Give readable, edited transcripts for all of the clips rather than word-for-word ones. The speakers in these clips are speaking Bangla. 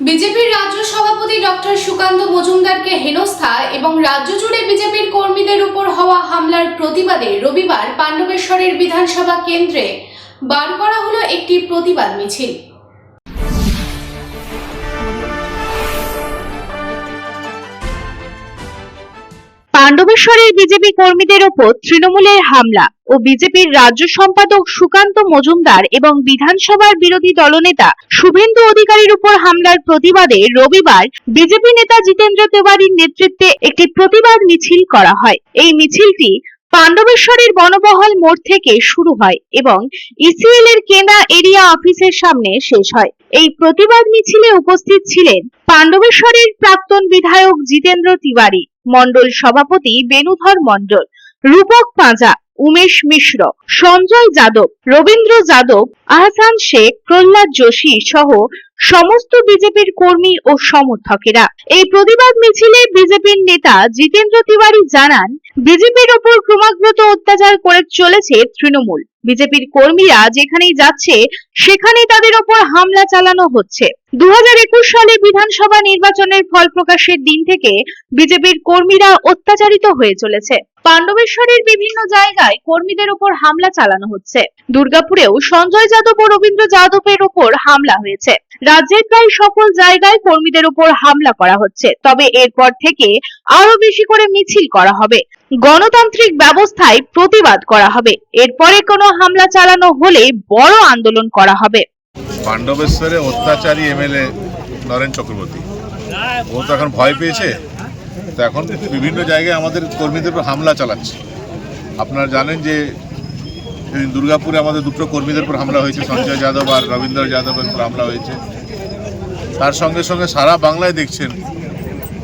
বিজেপির রাজ্য সভাপতি ডক্টর সুকান্ত মজুমদারকে হেনস্থা এবং রাজ্য জুড়ে বিজেপির কর্মীদের উপর হওয়া হামলার প্রতিবাদে রবিবার পাণ্ডবেশ্বরের বিধানসভা কেন্দ্রে বার করা হলো একটি প্রতিবাদ মিছিল। পাণ্ডবেশ্বরের বিজেপি কর্মীদের উপর তৃণমূলের হামলা ও বিজেপির রাজ্য সম্পাদক সুকান্ত মজুমদার এবং বিধানসভার বিরোধী দলনেতা শুভেন্দু অধিকারীর উপর হামলার প্রতিবাদে রবিবার বিজেপি নেতা জিতেন্দ্র তিওয়ারির নেতৃত্বে একটি প্রতিবাদ মিছিল করা হয়। এই মিছিলটি পাণ্ডবেশ্বরের বনবহল মোড় থেকে শুরু হয় এবং ইসিএল এর কেন্দ্রা এরিয়া অফিসের সামনে শেষ হয়। এই প্রতিবাদ মিছিলে উপস্থিত ছিলেন পাণ্ডবেশ্বরের প্রাক্তন বিধায়ক জিতেন্দ্র তিওয়ারি, মণ্ডল সভাপতি বেনুধর মণ্ডল, রূপক পাঁজা, উমেশ মিশ্র, সঞ্জয় যাদব, রবীন্দ্র যাদব, আহসান শেখ, প্রহ্লাদ যোশী সহ সমস্ত বিজেপির কর্মী ও সমর্থকেরা। এই প্রতিবাদ মিছিলে বিজেপির নেতা জিতেন্দ্র তিওয়ারি জানান, বিজেপির উপর ক্রমাগত অত্যাচার করে চলেছে তৃণমূল। বিজেপির কর্মীরা যেখানেই যাচ্ছে সেখানেই তাদের উপর হামলা চালানো হচ্ছে। 2021 সালে বিধানসভা নির্বাচনের ফল প্রকাশের দিন থেকে বিজেপির কর্মীরা অত্যাচারিত হয়ে চলেছে। পাণ্ডবেশ্বরের বিভিন্ন জায়গায় কর্মীদের উপর হামলা চালানো হচ্ছে। দুর্গাপুরেও সঞ্জয় যাদব ও রবীন্দ্র যাদবের উপর হামলা হয়েছে। রাজ্যের প্রায় সকল জায়গায় কর্মীদের উপর হামলা করা হচ্ছে। তবে এরপর থেকে আরো বেশি করে মিছিল করা হবে, গণতান্ত্রিক ব্যবস্থায় প্রতিবাদ করা হবে। এরপরে কোনো হামলা চালানো হলে বড় আন্দোলন করা হবে। পাণ্ডবেশ্বরে অত্যাচারী এমএলএ নরেন চক্রবর্তী ও তো এখন ভয় পেয়েছে, তো এখন বিভিন্ন জায়গায় আমাদের কর্মীদের উপর হামলা চালাচ্ছে। আপনারা জানেন যে দুর্গাপুরে আমাদের দুটো কর্মীদের উপর হামলা হয়েছে, সঞ্জয় যাদব আর রবীন্দ্র যাদবের উপর হামলা হয়েছে। তার সঙ্গে সঙ্গে সারা বাংলায় দেখছেন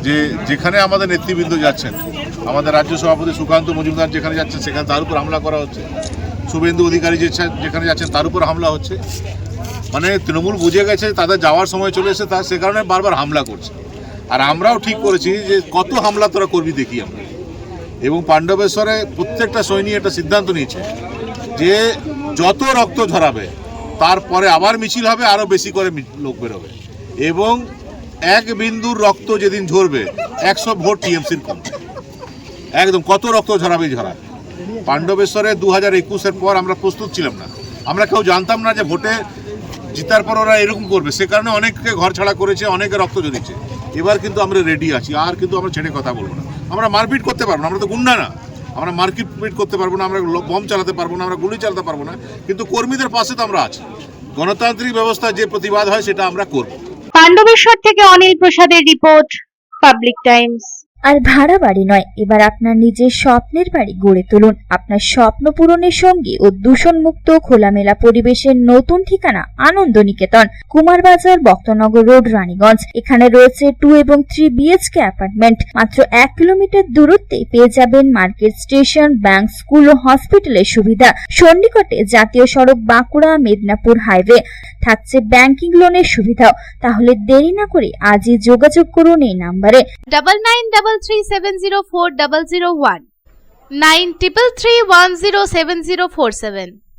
যে যেখানে আমাদের নেতৃবৃন্দ যাচ্ছেন, আমাদের রাজ্য সভাপতি সুকান্ত মজুমদার যেখানে যাচ্ছেন সেখানে তার উপর হামলা করা হচ্ছে, শুভেন্দু অধিকারী যেখানে যাচ্ছেন তার উপর হামলা হচ্ছে। মানে তৃণমূল বুঝে গেছে তাদের যাওয়ার সময় চলে এসে, তার সে কারণে বারবার হামলা করছে। আর আমরাও ঠিক করেছি যে কত হামলা তোরা করবি দেখি আমরা। এবং পাণ্ডবেশ্বরে প্রত্যেকটা সৈনিক একটা সিদ্ধান্ত নিয়েছে যে যত রক্ত ঝরাবে তারপরে আবার মিছিল হবে, আরও বেশি করে লোক বেরোবে। এবং এক বিন্দুর রক্ত যেদিন ঝরবে 100 ভোট টিএমসির কম। একদম কত রক্ত ঝরাবে ঝরাবে। পাণ্ডবেশ্বরে 2021-এর পর আমরা প্রস্তুত ছিলাম না। আমরা কেউ জানতাম না যে ভোটে জিতার পর ওরা এরকম করবে। সে কারণে অনেককে ঘর ছাড়া করেছে, অনেকে রক্ত ঝরিয়েছে। এবার কিন্তু আমরা রেডি আছি, আর কিন্তু আমরা ছেড়ে কথা বলবো না। আমরা মারপিট করতে পারবো না, আমরা তো গুন্ডা না। আমরা মারপিট করতে পারবো না, আমরা বম চালাতে পারবো না, আমরা গুলি চালাতে পারবো না, কিন্তু কর্মীদের পাশে তো আমরা আছি। গণতান্ত্রিক ব্যবস্থায় যে প্রতিবাদ হয় সেটা আমরা করব। পাণ্ডবেশ্বর থেকে অনিল প্রসাদের রিপোর্ট, পাবলিক টাইমস। আর ভাড়া বাড়ি নয়, এবার আপনার নিজের স্বপ্নের বাড়ি গড়ে তুলুন। আপনার স্বপ্ন পূরণের সঙ্গে ও দূষণমুক্ত খোলামেলা পরিবেশের নতুন ঠিকানা আনন্দ নিকেতন, কুমারবাজার, বক্তনগর রোড, রানীগঞ্জ। এখানে রয়েছে 2 এবং 3 BHK অ্যাপার্টমেন্ট। মাত্র 1 কিলোমিটার দূরত্বে পেয়ে যাবেন মার্কেট, স্টেশন, ব্যাংক, স্কুল ও হসপিটালের সুবিধা। সন্নিকটে জাতীয় সড়ক বাঁকুড়া মেদিনীপুর হাইওয়ে, থাকছে ব্যাংকিং লোনের সুবিধাও। তাহলে দেরি না করে আজই যোগাযোগ করুন এই নাম্বারে 9933704001 9333107047।